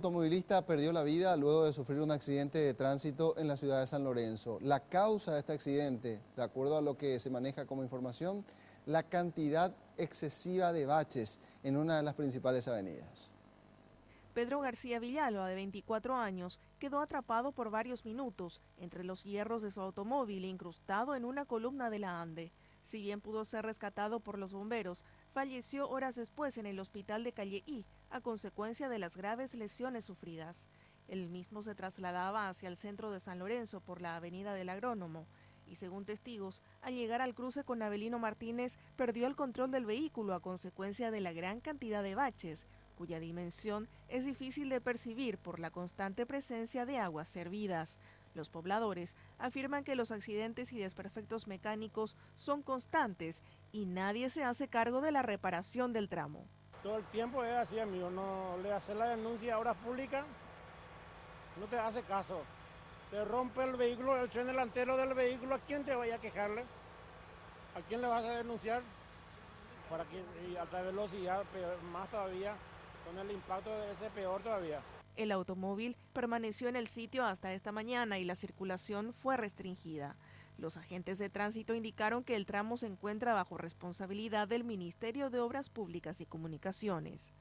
automovilista perdió la vida luego de sufrir un accidente de tránsito en la ciudad de San Lorenzo. La causa de este accidente, de acuerdo a lo que se maneja como información, la cantidad excesiva de baches en una de las principales avenidas. Pedro García Villalba, de 24 años, quedó atrapado por varios minutos entre los hierros de su automóvil incrustado en una columna de la Ande. Si bien pudo ser rescatado por los bomberos, falleció horas después en el hospital de Calle I a consecuencia de las graves lesiones sufridas. El mismo se trasladaba hacia el centro de San Lorenzo por la avenida del Agrónomo y, según testigos, al llegar al cruce con Avelino Martínez perdió el control del vehículo a consecuencia de la gran cantidad de baches, cuya dimensión es difícil de percibir por la constante presencia de aguas servidas. Los pobladores afirman que los accidentes y desperfectos mecánicos son constantes y nadie se hace cargo de la reparación del tramo. Todo el tiempo es así, amigo, no le hace la denuncia a obras públicas, no te hace caso. Te rompe el vehículo, el tren delantero del vehículo, ¿a quién te vaya a quejarle? ¿A quién le vas a denunciar? Para que y a alta velocidad, peor, más todavía, con el impacto de ese peor todavía. El automóvil permaneció en el sitio hasta esta mañana y la circulación fue restringida. Los agentes de tránsito indicaron que el tramo se encuentra bajo responsabilidad del Ministerio de Obras Públicas y Comunicaciones.